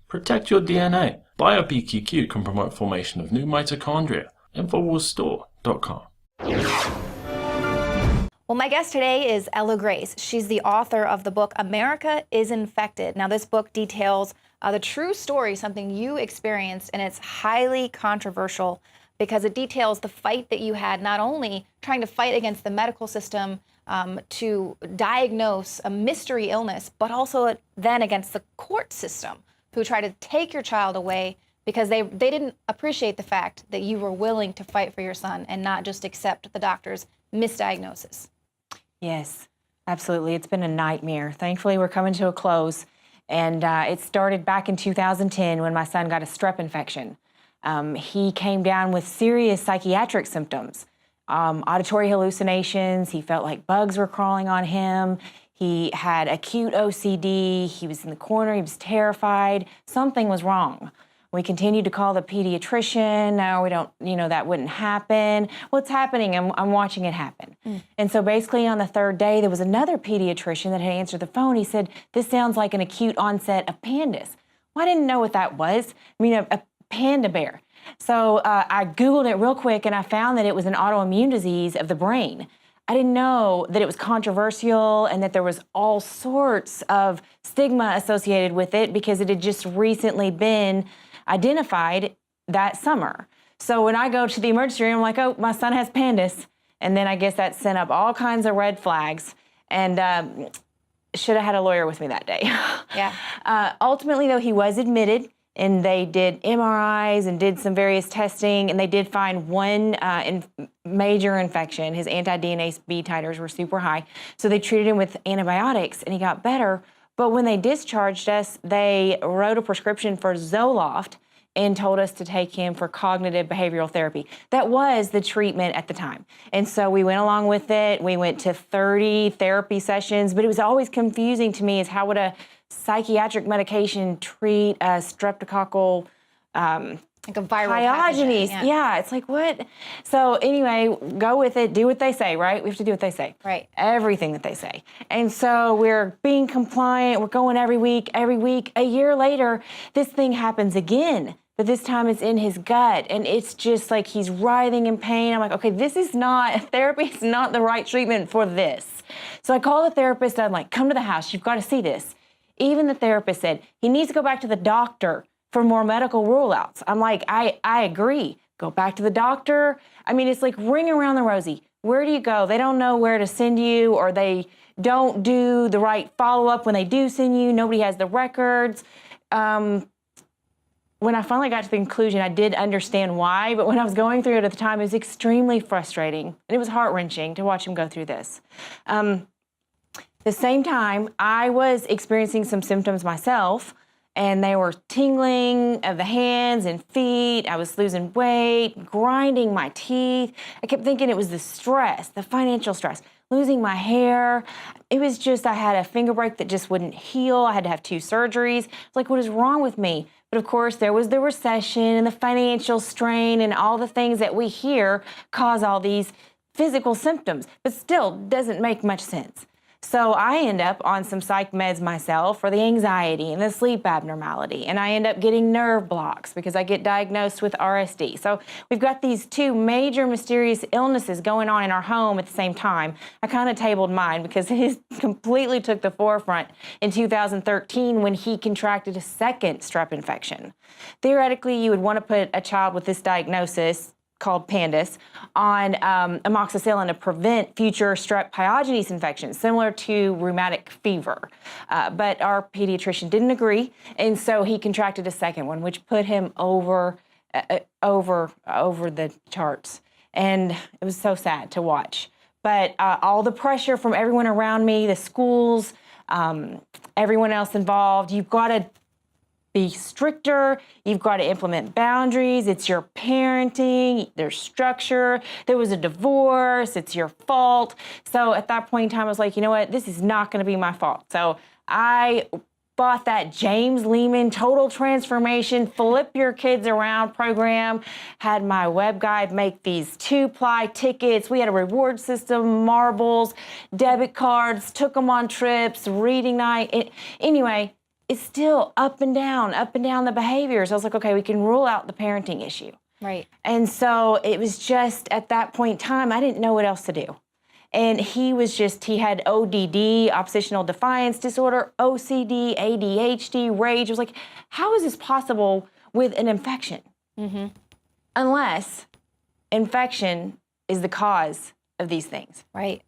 Protect your DNA. BioPQQ can promote formation of new mitochondria. Infowarsstore.com. Well, my guest today is Ella Grace. She's the author of the book, America is Infected. Now, this book details the true story, something you experienced, and it's highly controversial because it details the fight that you had, not only trying to fight against the medical system to diagnose a mystery illness, but also then against the court system who tried to take your child away because they didn't appreciate the fact that you were willing to fight for your son and not just accept the doctor's misdiagnosis. Yes, absolutely. It's been a nightmare. Thankfully, we're coming to a close. And it started back in 2010 when my son got a strep infection. He came down with serious psychiatric symptoms, auditory hallucinations. He felt like bugs were crawling on him. He had acute OCD. He was in the corner. He was terrified. Something was wrong. We continued to call the pediatrician. No, we don't, that wouldn't happen. What's happening? I'm watching it happen. And so basically on the third day, there was another pediatrician that had answered the phone. He said, this sounds like an acute onset of pandas. Well, I didn't know what that was. I mean, a panda bear. So I Googled it real quick and I found that it was an autoimmune disease of the brain. I didn't know that it was controversial and that there was all sorts of stigma associated with it because it had just recently been identified that summer. So when I go to the emergency room, I'm like, oh, my son has pandas. And then I guess that sent up all kinds of red flags. And should have had a lawyer with me that day. Yeah. Ultimately, though, he was admitted, and they did MRIs and did some various testing, and they did find one major infection. His anti-DNase B titers were super high. So they treated him with antibiotics, and he got better. But when they discharged us, they wrote a prescription for Zoloft and told us to take him for cognitive behavioral therapy. That was the treatment at the time. And so we went along with it. We went to 30 therapy sessions, but it was always confusing to me is how would a psychiatric medication treat a streptococcal like a viral pathogens. pathogen. Yeah, it's like, what? So anyway, go with it, do what they say, right? We have to do what they say. Right. Everything that they say. And so we're being compliant, we're going every week. A year later, this thing happens again, but this time it's in his gut, and it's just like he's writhing in pain. I'm like, okay, therapy is not the right treatment for this. So I call the therapist, I'm like, come to the house, you've got to see this. Even the therapist said, he needs to go back to the doctor for more medical rule-outs. I'm like, I agree. Go back to the doctor. I mean, it's like ring around the rosy. Where do you go? They don't know where to send you, or they don't do the right follow-up when they do send you. Nobody has the records. When I finally got to the conclusion, I did understand why, but when I was going through it at the time, it was extremely frustrating, and it was heart-wrenching to watch him go through this. At the same time, I was experiencing some symptoms myself, and they were tingling of the hands and feet. I was losing weight, grinding my teeth. I kept thinking it was the stress, the financial stress, losing my hair. It was just, I had a finger break that just wouldn't heal. I had to have 2 surgeries. It's like, what is wrong with me? But of course, there was the recession and the financial strain and all the things that we hear cause all these physical symptoms, but still doesn't make much sense. So I end up on some psych meds myself for the anxiety and the sleep abnormality, and I end up getting nerve blocks because I get diagnosed with RSD. So we've got these 2 major mysterious illnesses going on in our home at the same time. I kind of tabled mine because his completely took the forefront in 2013 when he contracted a second strep infection. Theoretically, you would want to put a child with this diagnosis called pandas on amoxicillin to prevent future strep pyogenes infections, similar to rheumatic fever. But our pediatrician didn't agree, and so he contracted a second one, which put him over the charts. And it was so sad to watch. But all the pressure from everyone around me, the schools, everyone else involved, you've got to be stricter, you've got to implement boundaries, it's your parenting, there's structure, there was a divorce, it's your fault. So at that point in time, I was like, you know what, this is not going to be my fault. So I bought that James Lehman Total Transformation Flip Your Kids Around program, had my web guide make these 2-ply tickets. We had a reward system, marbles, debit cards, took them on trips, reading night. Anyway, it's still up and down the behaviors. I was like, okay, we can rule out the parenting issue. Right. And so it was just at that point in time, I didn't know what else to do. And he had ODD, oppositional defiance disorder, OCD, ADHD, rage. I was like, how is this possible with an infection? Mm-hmm. Unless infection is the cause of these things. Right.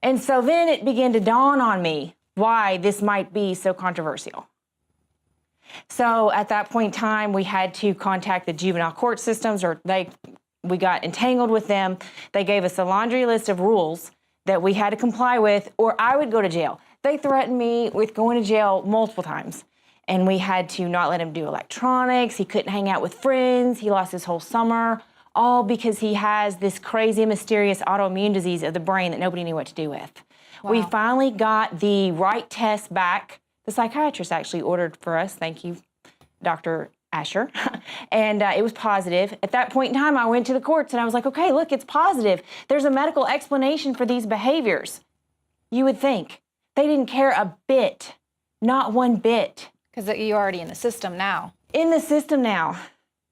And so then it began to dawn on me why this might be so controversial. So at that point in time, we had to contact the juvenile court systems, we got entangled with them. They gave us a laundry list of rules that we had to comply with, or I would go to jail. They threatened me with going to jail multiple times. And we had to not let him do electronics. He couldn't hang out with friends. He lost his whole summer, all because he has this crazy, mysterious autoimmune disease of the brain that nobody knew what to do with. Wow. We finally got the right test back. The psychiatrist actually ordered for us, thank you, Dr. Asher, and it was positive. At that point in time, I went to the courts and I was like, okay, look, it's positive. There's a medical explanation for these behaviors. You would think. They didn't care a bit, not one bit. Because you're already in the system now. In the system now.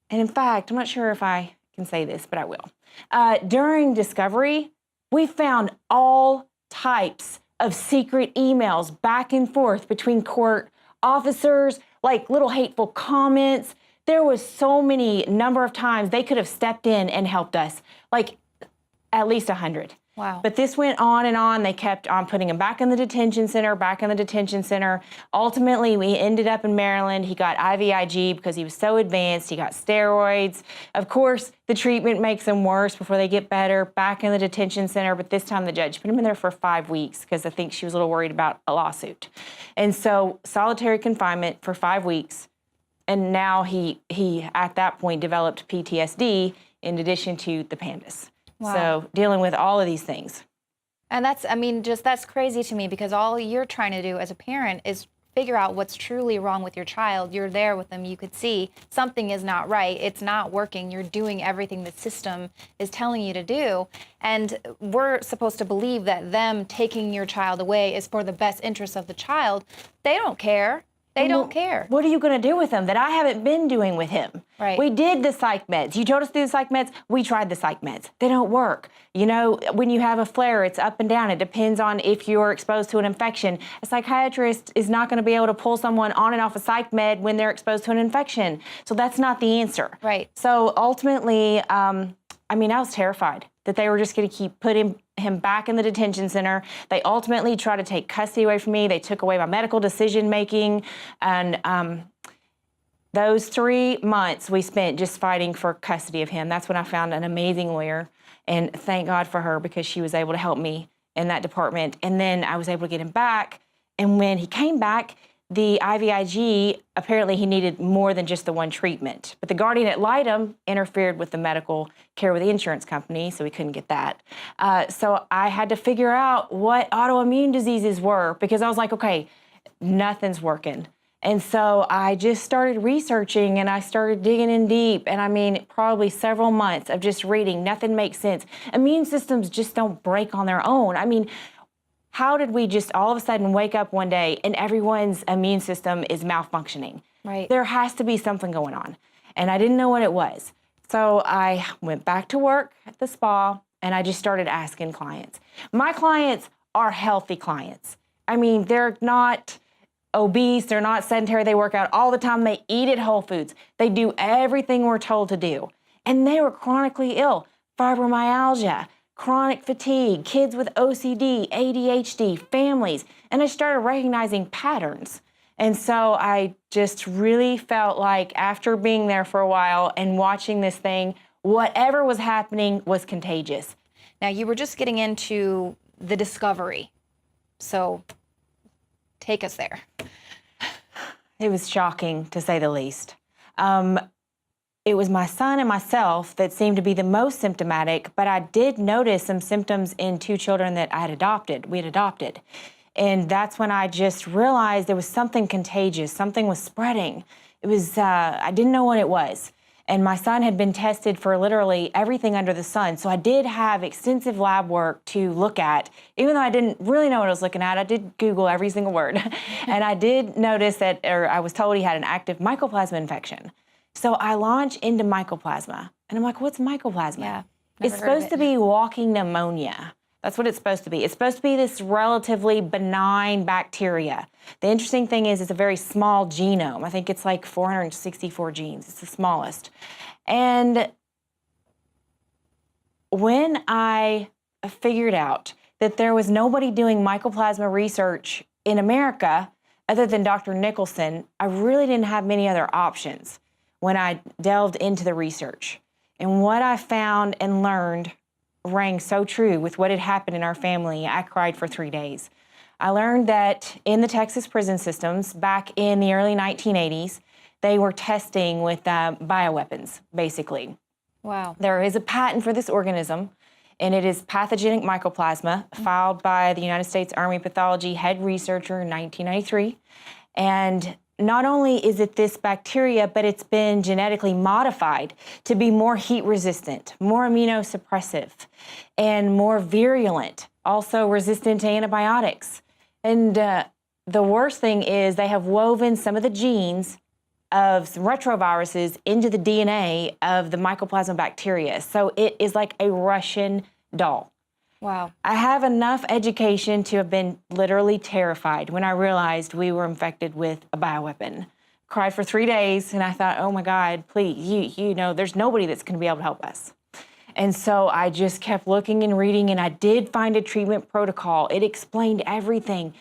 And in fact, I'm not sure if I can say this, but I will. During discovery, we found all types of secret emails back and forth between court officers, like little hateful comments. There was so many number of times they could have stepped in and helped us, like at least 100. Wow. But this went on and on. They kept on putting him back in the detention center, Ultimately, we ended up in Maryland. He got IVIG because he was so advanced. He got steroids. Of course, the treatment makes them worse before they get better. Back in the detention center, but this time the judge put him in there for 5 weeks because I think she was a little worried about a lawsuit. And so solitary confinement for 5 weeks. And now he at that point developed PTSD in addition to the pandas. Wow. So dealing with all of these things. And that's crazy to me because all you're trying to do as a parent is figure out what's truly wrong with your child. You're there with them. You could see something is not right. It's not working. You're doing everything the system is telling you to do. And we're supposed to believe that them taking your child away is for the best interest of the child. They don't care. They don't care. What are you going to do with him that I haven't been doing with him? Right. We did the psych meds. You told us to do the psych meds. We tried the psych meds. They don't work. You know, when you have a flare, it's up and down. It depends on if you're exposed to an infection. A psychiatrist is not going to be able to pull someone on and off a psych med when they're exposed to an infection. So that's not the answer. Right. So ultimately, I was terrified that they were just going to keep putting him back in the detention center. They ultimately tried to take custody away from me. They took away my medical decision-making. And those 3 months we spent just fighting for custody of him. That's when I found an amazing lawyer. And thank God for her because she was able to help me in that department. And then I was able to get him back. And when he came back, the IVIG, apparently he needed more than just the one treatment. But the guardian ad litem interfered with the medical care with the insurance company, so we couldn't get that. So I had to figure out what autoimmune diseases were because I was like, okay, nothing's working. And so I just started researching and I started digging in deep. And probably several months of just reading, nothing makes sense. Immune systems just don't break on their own. How did we just all of a sudden wake up one day and everyone's immune system is malfunctioning? Right. There has to be something going on. And I didn't know what it was. So I went back to work at the spa and I just started asking clients. My clients are healthy clients. They're not obese, they're not sedentary, they work out all the time, they eat at Whole Foods. They do everything we're told to do. And they were chronically ill, fibromyalgia, chronic fatigue, kids with OCD, ADHD, families, and I started recognizing patterns. And so I just really felt like after being there for a while and watching this thing, whatever was happening was contagious. Now, you were just getting into the discovery, so take us there. It was shocking, to say the least. It was my son and myself that seemed to be the most symptomatic, but I did notice some symptoms in 2 children that we had adopted. And that's when I just realized there was something contagious, something was spreading. It was, I didn't know what it was. And my son had been tested for literally everything under the sun. So I did have extensive lab work to look at. Even though I didn't really know what I was looking at, I did Google every single word. And I did notice that, or I was told he had an active mycoplasma infection. So I launch into mycoplasma. And I'm like, what's mycoplasma? Yeah, it's supposed to be walking pneumonia. That's what it's supposed to be. It's supposed to be this relatively benign bacteria. The interesting thing is it's a very small genome. I think it's like 464 genes. It's the smallest. And when I figured out that there was nobody doing mycoplasma research in America other than Dr. Nicholson, I really didn't have many other options when I delved into the research. And what I found and learned rang so true with what had happened in our family. I cried for 3 days. I learned that in the Texas prison systems, back in the early 1980s, they were testing with bioweapons, basically. Wow. There is a patent for this organism, and it is pathogenic mycoplasma, filed by the United States Army Pathology head researcher in 1993. And not only is it this bacteria, but it's been genetically modified to be more heat resistant, more immunosuppressive, and more virulent, also resistant to antibiotics. And the worst thing is they have woven some of the genes of some retroviruses into the DNA of the mycoplasma bacteria. So it is like a Russian doll. Wow. I have enough education to have been literally terrified when I realized we were infected with a bioweapon. Cried for 3 days, and I thought, oh my God, please, you know, there's nobody that's going to be able to help us. And so I just kept looking and reading, and I did find a treatment protocol. It explained everything.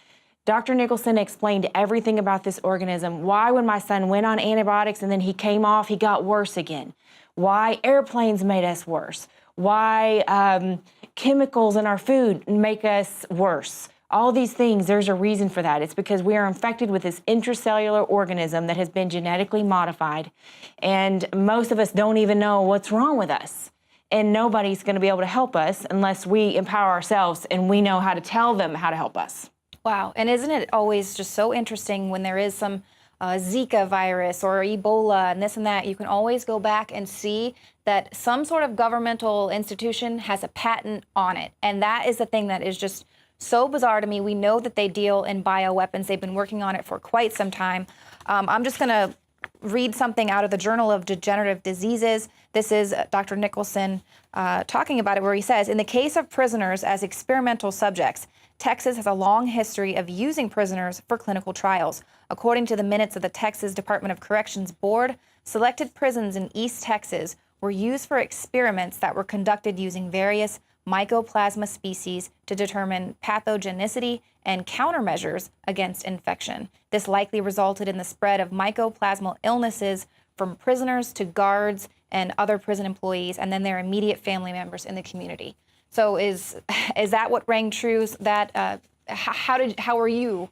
Dr. Nicholson explained everything about this organism, why when my son went on antibiotics and then he came off, he got worse again, why airplanes made us worse, why chemicals in our food make us worse. All these things, there's a reason for that. It's because we are infected with this intracellular organism that has been genetically modified, and most of us don't even know what's wrong with us. And nobody's going to be able to help us unless we empower ourselves and we know how to tell them how to help us. Wow. And isn't it always just so interesting when there is some Zika virus or Ebola and this and that, you can always go back and see that some sort of governmental institution has a patent on it. And that is the thing that is just so bizarre to me. We know that they deal in bioweapons. They've been working on it for quite some time. I'm just going to read something out of the Journal of Degenerative Diseases. This is Dr. Nicholson talking about it, where he says, in the case of prisoners as experimental subjects, Texas has a long history of using prisoners for clinical trials. According to the minutes of the Texas Department of Corrections Board, selected prisons in East Texas were used for experiments that were conducted using various mycoplasma species to determine pathogenicity and countermeasures against infection. This likely resulted in the spread of mycoplasmal illnesses from prisoners to guards and other prison employees, and then their immediate family members in the community. So is that what rang true? That how were you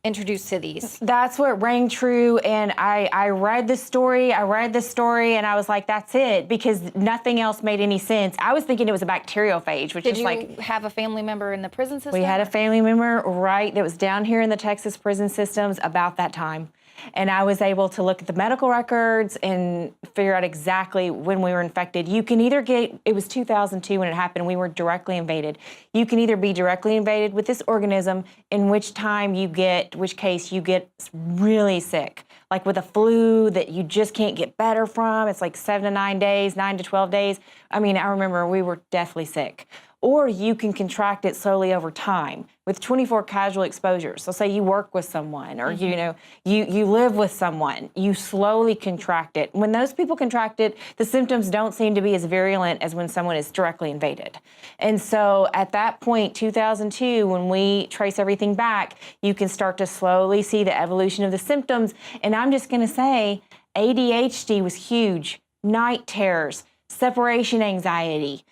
introduced to these? That's what rang true, and I read the story, and I was like, that's it, because nothing else made any sense. I was thinking it was a bacteriophage, which is like... Did you have a family member in the prison system? We had a family member, right, that was down here in the Texas prison systems about that time. And I was able to look at the medical records and figure out exactly when we were infected. You can either get, it was 2002 when it happened, we were directly invaded. You can either be directly invaded with this organism, in which case you get really sick, like with a flu that you just can't get better from. It's like 7 to 9 days, 9 to 12 days. I mean, I remember we were deathly sick. Or you can contract it slowly over time with 24 casual exposures. So say you work with someone, or you live with someone, you slowly contract it. When those people contract it, the symptoms don't seem to be as virulent as when someone is directly invaded. And so at that point, 2002, when we trace everything back, you can start to slowly see the evolution of the symptoms. And I'm just gonna say, ADHD was huge, night terrors, separation anxiety,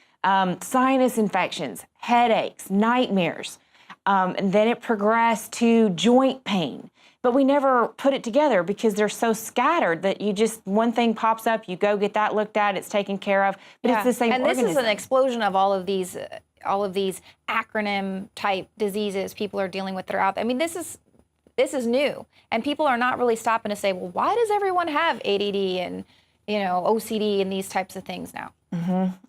sinus infections, headaches, nightmares. And then it progressed to joint pain. But we never put it together because they're so scattered that you just, one thing pops up, you go get that looked at, it's taken care of, but it's the same organism. And this is an explosion of all of these acronym type diseases people are dealing with that are out there. I mean, this is new, and people are not really stopping to say, well, why does everyone have ADD and OCD and these types of things now.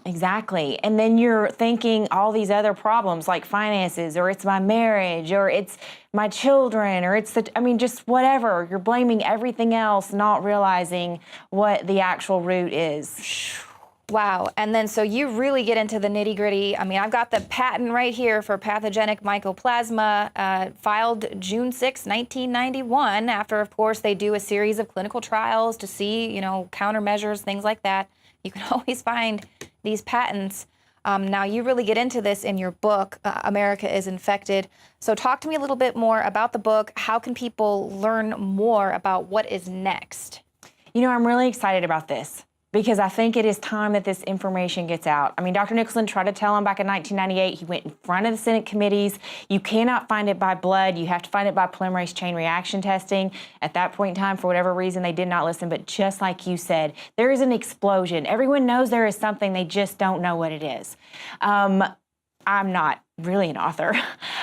Exactly. And then you're thinking all these other problems like finances, or it's my marriage, or it's my children, or it's just whatever. You're blaming everything else, not realizing what the actual root is. Wow. And then so you really get into the nitty gritty. I mean, I've got the patent right here for pathogenic mycoplasma, filed June 6, 1991, after, of course, they do a series of clinical trials to see, countermeasures, things like that. You can always find these patents. Now, you really get into this in your book, America is Infected. So talk to me a little bit more about the book. How can people learn more about what is next? I'm really excited about this, because I think it is time that this information gets out. I mean, Dr. Nicholson tried to tell him back in 1998. He went in front of the Senate committees. You cannot find it by blood. You have to find it by polymerase chain reaction testing. At that point in time, for whatever reason, they did not listen. But just like you said, there is an explosion. Everyone knows there is something. They just don't know what it is. I'm not really an author,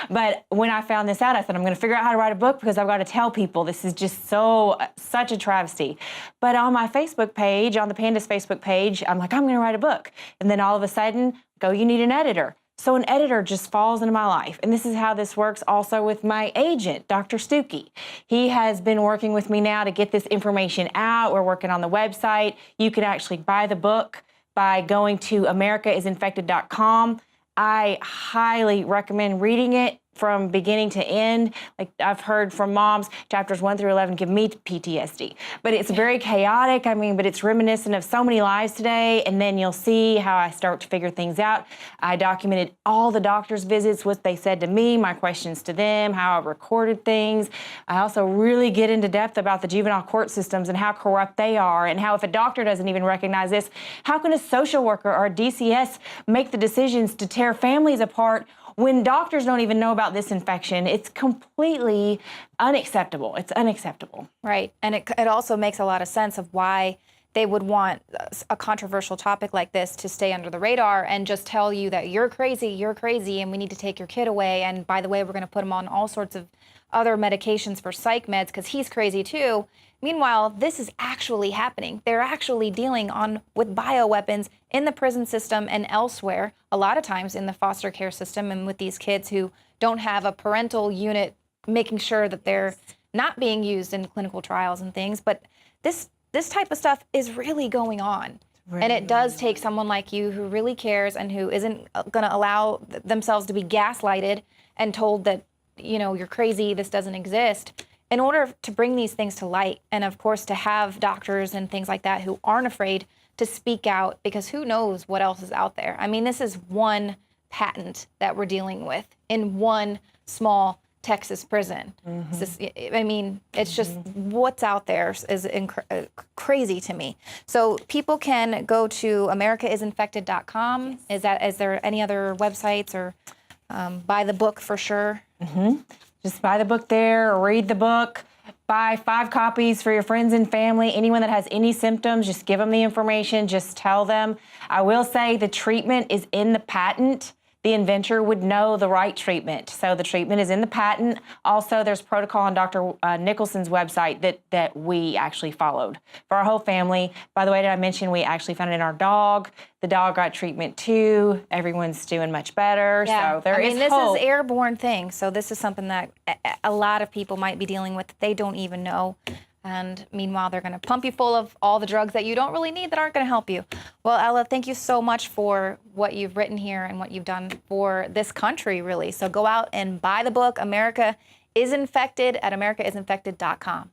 but when I found this out, I said, I'm going to figure out how to write a book, because I've got to tell people this is just such a travesty. But on my Facebook page, on the Pandas Facebook page, I'm like, I'm going to write a book. And then all of a sudden, you need an editor. So an editor just falls into my life. And this is how this works also with my agent, Dr. Stuckey. He has been working with me now to get this information out. We're working on the website. You can actually buy the book by going to americaisinfected.com. I highly recommend reading it from beginning to end. Like I've heard from moms, chapters 1 through 11 give me PTSD. But it's very chaotic, but it's reminiscent of so many lives today. And then you'll see how I start to figure things out. I documented all the doctor's visits, what they said to me, my questions to them, how I recorded things. I also really get into depth about the juvenile court systems and how corrupt they are, and how if a doctor doesn't even recognize this, how can a social worker or a DCS make the decisions to tear families apart when doctors don't even know about this infection? It's completely unacceptable. It's unacceptable. Right. And it also makes a lot of sense of why they would want a controversial topic like this to stay under the radar and just tell you that you're crazy, and we need to take your kid away. And by the way, we're going to put him on all sorts of other medications for psych meds because he's crazy too. Meanwhile, this is actually happening. They're actually dealing with bioweapons in the prison system and elsewhere, a lot of times in the foster care system, and with these kids who don't have a parental unit making sure that they're not being used in clinical trials and things. But this type of stuff is really going on. Really, and it does take someone like you who really cares and who isn't going to allow themselves to be gaslighted and told that, you're crazy, this doesn't exist, in order to bring these things to light. And of course, to have doctors and things like that who aren't afraid to speak out, because who knows what else is out there. This is one patent that we're dealing with in one small Texas prison. Mm-hmm. It's just what's out there is crazy to me. So people can go to americaisinfected.com. Yes. Is there any other websites, or buy the book for sure? Mm-hmm. Just buy the book there, or read the book. Buy 5 copies for your friends and family. Anyone that has any symptoms, just give them the information. Just tell them. I will say the treatment is in the patent. The inventor would know the right treatment. So the treatment is in the patent. Also, there's protocol on Dr. Nicholson's website that we actually followed for our whole family. By the way, did I mention we actually found it in our dog? The dog got treatment too. Everyone's doing much better. Yeah. So there is this hope. is airborne thing. So this is something that a lot of people might be dealing with that they don't even know. And meanwhile, they're going to pump you full of all the drugs that you don't really need that aren't going to help you. Well, Ella, thank you so much for what you've written here and what you've done for this country, really. So go out and buy the book, America is Infected, at americaisinfected.com.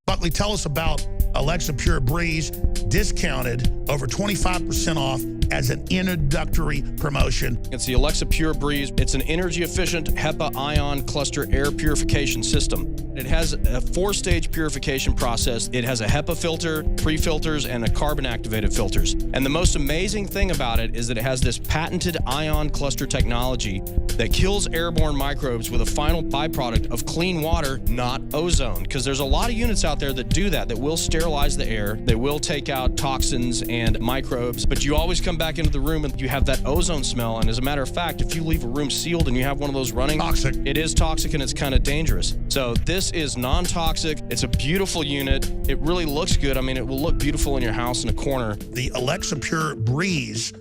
Buckley, tell us about Alexa Pure Breeze, discounted over 25% off as an introductory promotion. It's the Alexa Pure Breeze. It's an energy-efficient HEPA ion cluster air purification system. It has a 4-stage purification process. It has a HEPA filter, pre-filters, and a carbon-activated filters. And the most amazing thing about it is that it has this patented ion cluster technology that kills airborne microbes with a final byproduct of clean water, not ozone. Because there's a lot of units out there that do that will sterilize the air. They will take out toxins and microbes, but you always come back into the room and you have that ozone smell. And as a matter of fact, if you leave a room sealed and you have one of those running, Toxic. it is toxic and it's kind of dangerous. So this is non-toxic. It's a beautiful unit. It really looks good. I mean, it will look beautiful in your house in a corner. The Alexa Pure Breeze,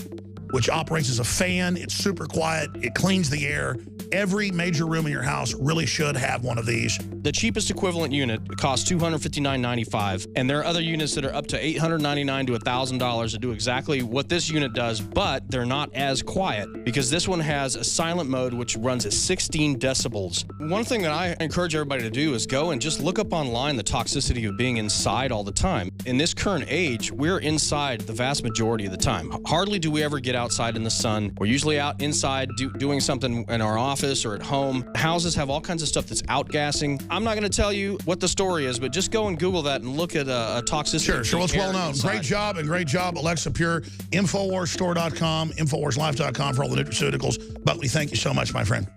which operates as a fan, it's super quiet, it cleans the air. Every major room in your house really should have one of these. The cheapest equivalent unit costs $259.95, and there are other units that are up to $899 to $1,000 that do exactly what this unit does, but they're not as quiet because this one has a silent mode which runs at 16 decibels. One thing that I encourage everybody to do is go and just look up online the toxicity of being inside all the time. In this current age, we're inside the vast majority of the time. Hardly do we ever get outside in the sun. We're usually out inside doing something in our office or at home. Houses have all kinds of stuff that's outgassing. I'm not going to tell you what the story is, but just go and Google that and look at a toxicity. Sure, well, it's well known. Inside. Great job, Alexa Pure. Infowarsstore.com, InfowarsLife.com for all the nutraceuticals. Buckley, thank you so much, my friend.